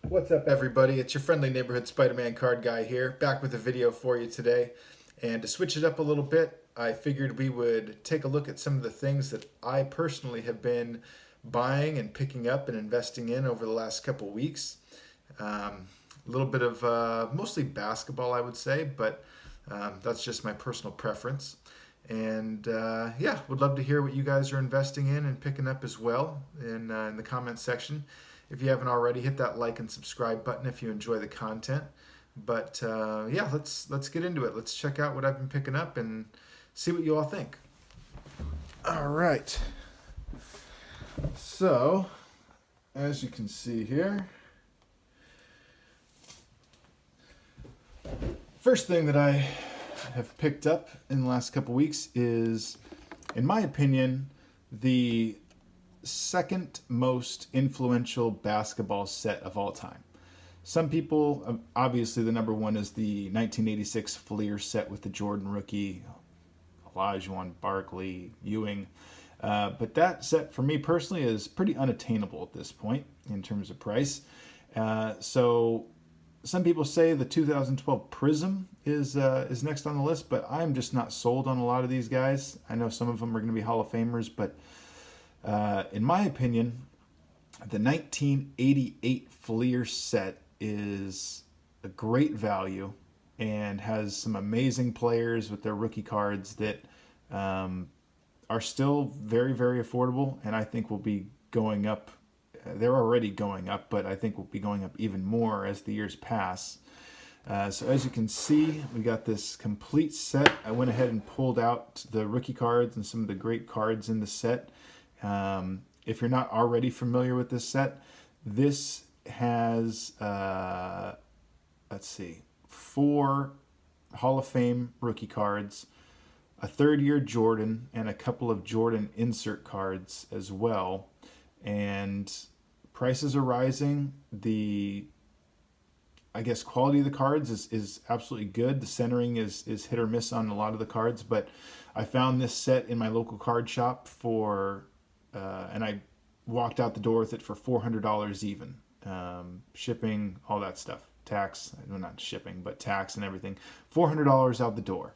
What's up, everybody? It's your friendly neighborhood Spider-Man card guy here, back with a video for you today. And to switch it up a little bit, I figured we would take a look at some of the things that I personally have been buying and picking up and investing in over the last couple weeks. A little bit of mostly basketball, I would say, but that's just my personal preference. And yeah, would love to hear what you guys are investing in and picking up as well in the comment section. If you haven't already, hit that like and subscribe button if you enjoy the content. But yeah, let's get into it. Let's check out what I've been picking up and see what you all think. All right. So, as you can see here, first thing that I have picked up in the last couple weeks is, in my opinion, the second most influential basketball set of all time. Some people, obviously, the number one is the 1986 Fleer set with the Jordan rookie, Olajuwon, Barkley, Ewing. But that set, for me personally, is pretty unattainable at this point in terms of price. So some people say the 2012 Prism is next on the list, but I'm just not sold on a lot of these guys. I know some of them are going to be Hall of Famers, but in my opinion, the 1988 Fleer set is a great value and has some amazing players with their rookie cards that are still very, very affordable, and I think will be going up. They're already going up, but I think will be going up even more as the years pass. So as you can see, we got this complete set. I went ahead and pulled out the rookie cards and some of the great cards in the set. If you're not already familiar with this set, this has, let's see, 4 Hall of Fame rookie cards, a third-year Jordan, and a couple of Jordan insert cards as well. And prices are rising. I guess quality of the cards is absolutely good. The centering is hit or miss on a lot of the cards, but I found this set in my local card shop and I walked out the door with it for $400 even. Shipping, all that stuff, tax, well, not shipping, but tax and everything. $400 out the door.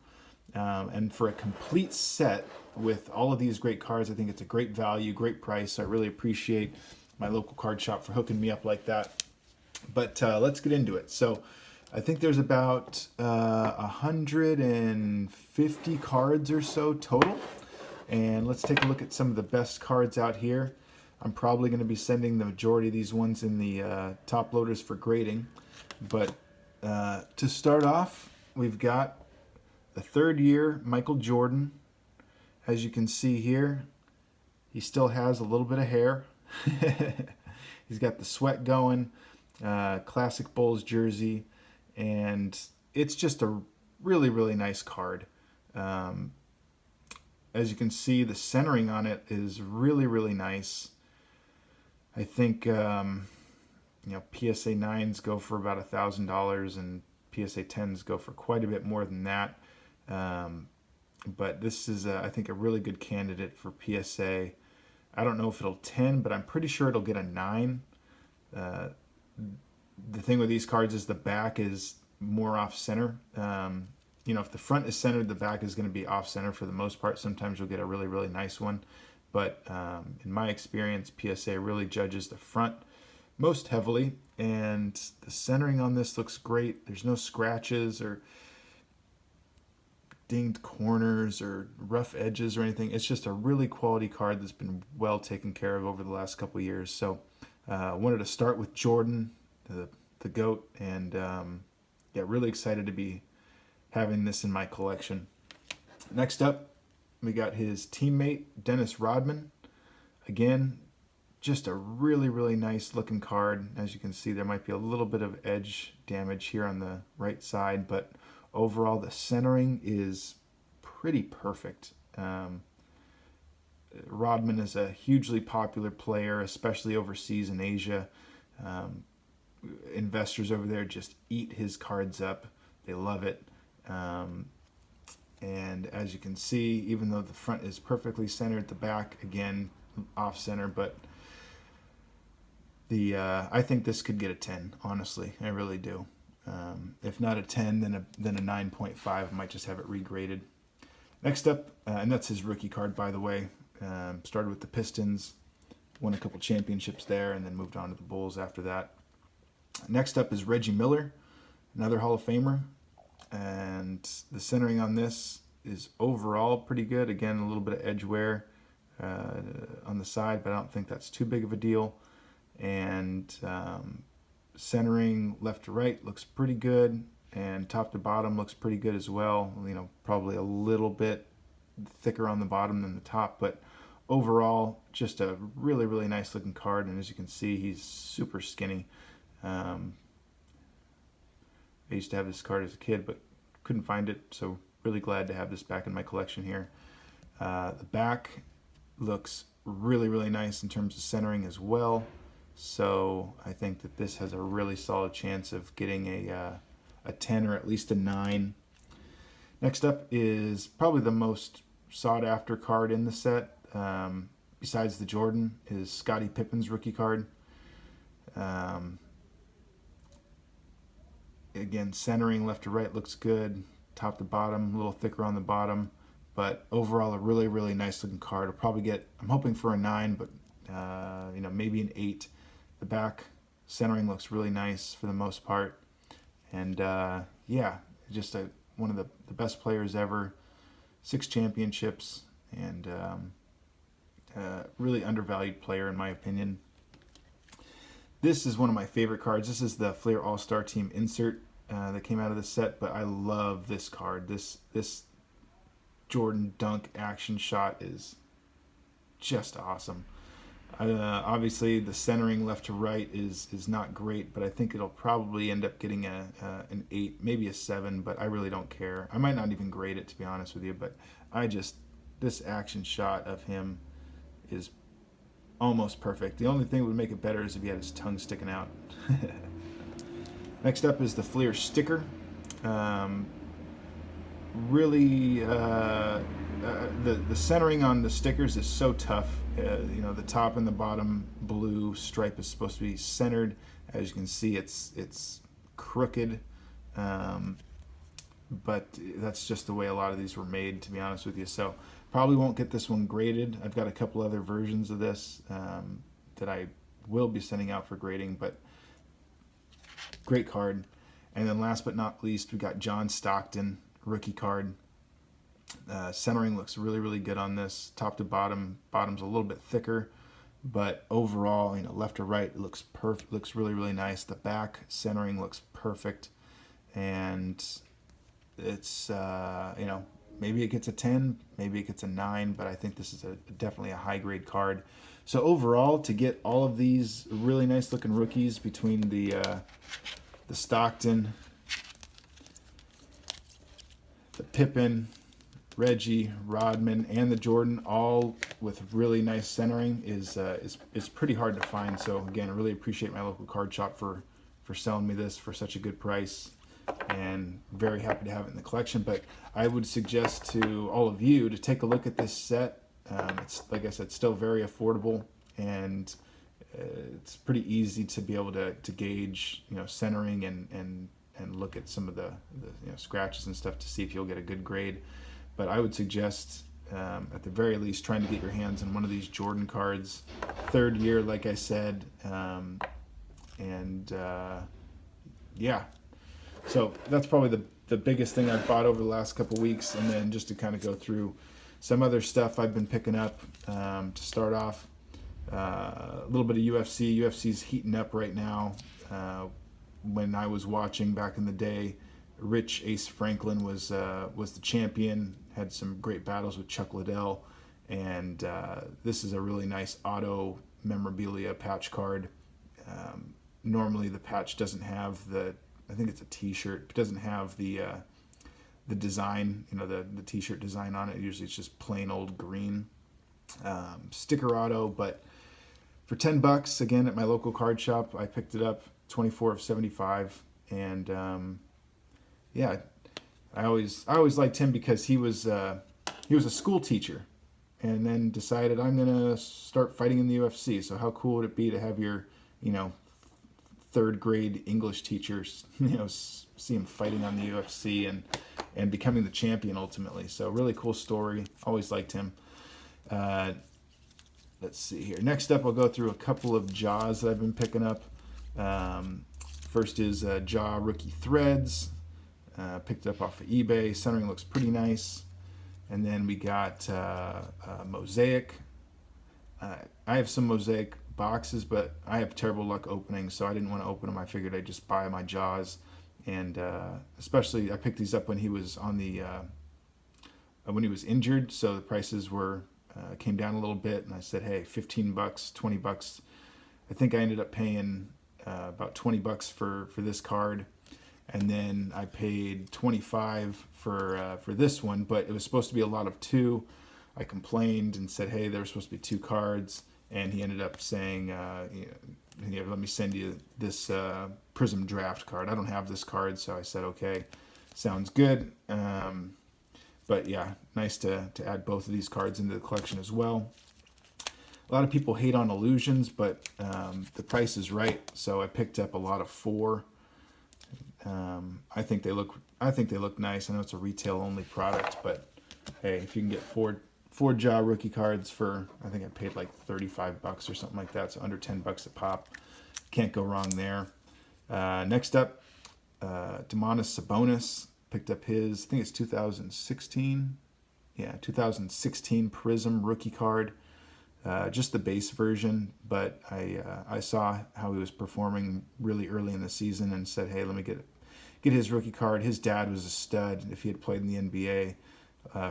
And for a complete set with all of these great cards, I think it's a great value, great price. So I really appreciate my local card shop for hooking me up like that. But let's get into it. So I think there's about 150 cards or so total. And let's take a look at some of the best cards out here. I'm probably going to be sending the majority of these ones in the top loaders for grading. But to start off, we've got the third-year Michael Jordan. As you can see here, he still has a little bit of hair. He's got the sweat going, classic Bulls jersey, and it's just a really, really nice card. As you can see, the centering on it is really, really nice. I think PSA 9s go for about $1,000 and PSA 10s go for quite a bit more than that. But this is, I think, a really good candidate for PSA. I don't know if it'll 10, but I'm pretty sure it'll get a 9. The thing with these cards is the back is more off center. If the front is centered, the back is going to be off center for the most part. Sometimes you'll get a really, really nice one. But in my experience, PSA really judges the front most heavily. And the centering on this looks great. There's no scratches or dinged corners or rough edges or anything. It's just a really quality card that's been well taken care of over the last couple of years. So I wanted to start with Jordan, the GOAT. And yeah, really excited to be having this in my collection. Next up, we got his teammate, Dennis Rodman. Again, just a really, really nice looking card. As you can see, there might be a little bit of edge damage here on the right side, but overall, the centering is pretty perfect. Rodman is a hugely popular player, especially overseas in Asia. Investors over there just eat his cards up. They love it. And as you can see, even though the front is perfectly centered, the back, again, off center, but I think this could get a 10. Honestly, I really do. If not a 10, then a 9.5. I might just have it regraded. Next up, and that's his rookie card, by the way. Started with the Pistons, won a couple championships there, and then moved on to the Bulls after that. Next up is Reggie Miller, another Hall of Famer. And the centering on this is overall pretty good. Again, a little bit of edge wear on the side, but I don't think that's too big of a deal. And centering left to right looks pretty good, and top to bottom looks pretty good as well. Probably a little bit thicker on the bottom than the top, but overall, just a really, really nice looking card. And as you can see, he's super skinny. I used to have this card as a kid, but couldn't find it, so really glad to have this back in my collection here. The back looks really, really nice in terms of centering as well. So I think that this has a really solid chance of getting a 10 or at least a 9. Next up is probably the most sought after card in the set, besides the Jordan, is Scottie Pippen's rookie card. Again, centering left to right looks good. Top to bottom, a little thicker on the bottom. But overall, a really, really nice looking card. I'll probably I'm hoping for a 9, but maybe an 8. The back centering looks really nice for the most part. And just one of the best players ever. 6 championships, and really undervalued player in my opinion. This is one of my favorite cards. This is the Flair All-Star Team insert that came out of the set, but I love this card. This Jordan dunk action shot is just awesome. Obviously, the centering left to right is not great, but I think it'll probably end up getting an 8, maybe a 7, but I really don't care. I might not even grade it, to be honest with you, but this action shot of him is almost perfect. The only thing that would make it better is if he had his tongue sticking out. Next up is the Flair sticker. Really, the centering on the stickers is so tough. The top and the bottom blue stripe is supposed to be centered. As you can see, it's crooked. But that's just the way a lot of these were made, to be honest with you. So probably won't get this one graded. I've got a couple other versions of this that I will be sending out for grading, but great card. And then last but not least, we got John Stockton, rookie card. Centering looks really, really good on this. Top to bottom, bottom's a little bit thicker, but overall, left to right, it looks perfect. Looks really, really nice. The back centering looks perfect, and it's maybe it gets a 10, maybe it gets a 9, but I think this is definitely a high grade card. So overall, to get all of these really nice looking rookies between the Stockton, the Pippen, Reggie, Rodman, and the Jordan, all with really nice centering, is pretty hard to find. So again, I really appreciate my local card shop for selling me this for such a good price, and very happy to have it in the collection. But I would suggest to all of you to take a look at this set. It's, like I said, still very affordable, and it's pretty easy to be able to gauge centering and look at some of the scratches and stuff to see if you'll get a good grade. But I would suggest, at the very least, trying to get your hands on one of these Jordan cards. 3rd year, like I said. So that's probably the biggest thing I've bought over the last couple weeks. And then just to kind of go through some other stuff I've been picking up to start off. A little bit of UFC. UFC's heating up right now. When I was watching back in the day, Rich Ace Franklin was the champion. Had some great battles with Chuck Liddell, and this is a really nice auto memorabilia patch card. Normally the patch doesn't have I think it's a T-shirt. It doesn't have the design, the T-shirt design on it. Usually it's just plain old green sticker auto. But for $10, again at my local card shop, I picked it up. 24 of 75, and I always liked him because he was a school teacher, and then decided I'm gonna start fighting in the UFC. So how cool would it be to have your you know, third grade English teachers, see him fighting on the UFC and becoming the champion ultimately. So really cool story. Always liked him. Let's see here. Next up, I'll go through a couple of Jaws that I've been picking up. First is Jaw Rookie Threads. Picked it up off of eBay. Centering looks pretty nice. And then we got Mosaic. I have some Mosaic boxes, but I have terrible luck opening, so I didn't want to open them. I figured I'd just buy my Jaws. And especially, I picked these up when he was on the when he was injured, so the prices were came down a little bit. And I said, hey, $15, $20. I think I ended up paying about $20 for this card, and then I paid $25 for this one. But it was supposed to be a lot of two. I complained and said, hey, there were supposed to be two cards, and he ended up saying, let me send you this Prism Draft card. I don't have this card, so I said, okay, sounds good. But yeah, nice to add both of these cards into the collection as well. A lot of people hate on Illusions, but the price is right, so I picked up a lot of 4. I think they look nice. I know it's a retail only product, but hey, if you can get four Jaw rookie cards for, I think I paid like $35 or something like that, so under $10 a pop, can't go wrong there. Next up, Domantas Sabonis. Picked up his, I think it's 2016. Yeah, 2016 Prism rookie card. Just the base version, but I saw how he was performing really early in the season and said, hey, let me get his rookie card. His dad was a stud. If he had played in the NBA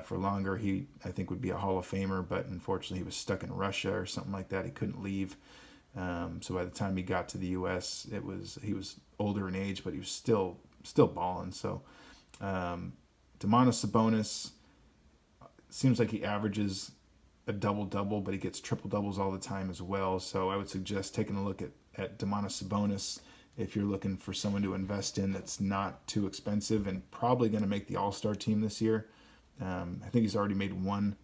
for longer, he, I think, would be a Hall of Famer, but unfortunately he was stuck in Russia or something like that. He couldn't leave. So by the time he got to the U.S., he was older in age, but he was still balling. So Domantas Sabonis seems like he averages a double-double, but he gets triple-doubles all the time as well. So I would suggest taking a look at Domantas Sabonis if you're looking for someone to invest in that's not too expensive and probably going to make the All-Star team this year. I think he's already made one.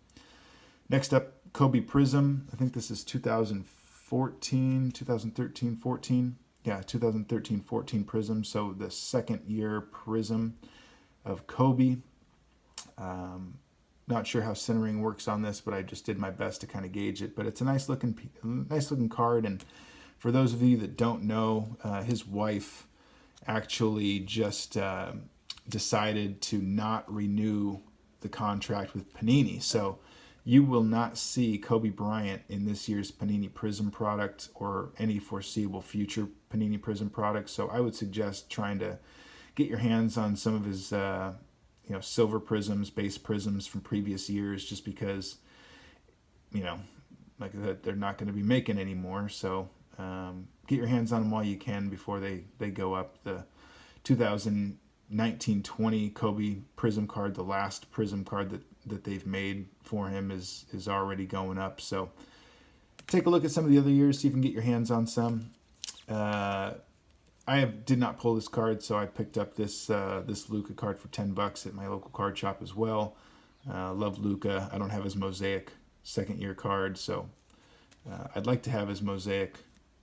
Next up, Kobe Prism. I think this is 2013-14. Yeah, 2013-14 Prism. So the second year Prism of Kobe. Not sure how centering works on this, but I just did my best to kind of gauge it. But it's a nice looking card. And for those of you that don't know, his wife actually just decided to not renew the contract with Panini. So you will not see Kobe Bryant in this year's Panini Prism product or any foreseeable future Panini Prism product. So I would suggest trying to get your hands on some of his silver prisms, base prisms from previous years, just because, like that, they're not going to be making anymore. So get your hands on them while you can before they go up. The 2019-20 Kobe Prism card, the last Prism card that they've made for him, is already going up. So take a look at some of the other years, see if you can get your hands on some. I did not pull this card, so I picked up this Luka card for $10 at my local card shop as well. Love Luka. I don't have his Mosaic second year card, so I'd like to have his Mosaic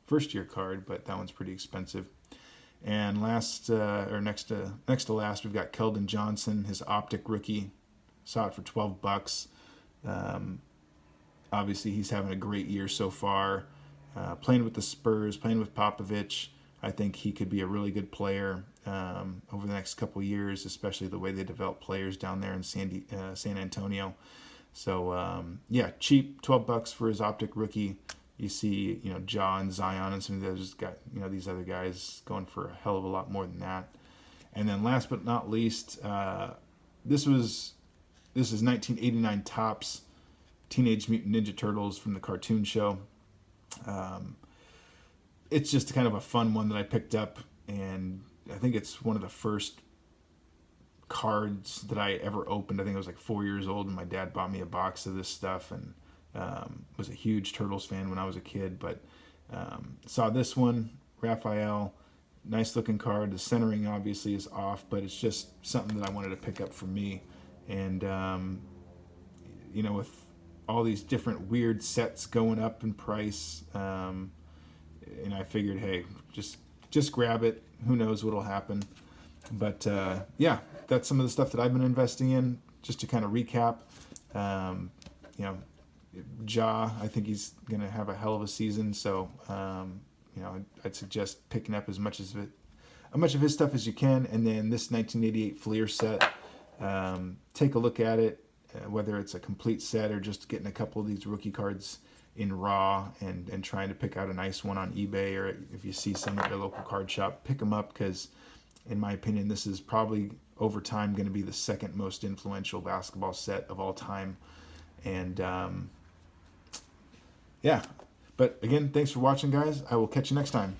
first year card, but that one's pretty expensive. And next to last, we've got Keldon Johnson, his Optic rookie. Saw it for $12. Obviously, he's having a great year so far. Playing with the Spurs, playing with Popovich. I think he could be a really good player over the next couple of years, especially the way they develop players down there in San Antonio. So cheap, $12 for his Optic rookie. You see, Ja and Zion and some of those guys, these other guys going for a hell of a lot more than that. And then last but not least, this is 1989 Topps Teenage Mutant Ninja Turtles from the cartoon show. It's just kind of a fun one that I picked up, and I think it's one of the first cards that I ever opened. I think I was like 4 years old, and my dad bought me a box of this stuff, and was a huge Turtles fan when I was a kid. But saw this one, Raphael, nice looking card. The centering obviously is off, but it's just something that I wanted to pick up for me. And with all these different weird sets going up in price, and I figured, hey, just grab it. Who knows what'll happen? But yeah, that's some of the stuff that I've been investing in. Just to kind of recap, you know, Ja, I think he's going to have a hell of a season. So, you know, I'd suggest picking up as much of his stuff as you can. And then this 1988 Fleer set, take a look at it, whether it's a complete set or just getting a couple of these rookie cards in raw and trying to pick out a nice one on eBay, or if you see some at your local card shop, pick them up, because in my opinion, this is probably over time going to be the second most influential basketball set of all time. And yeah, but again, thanks for watching, guys. I will catch you next time.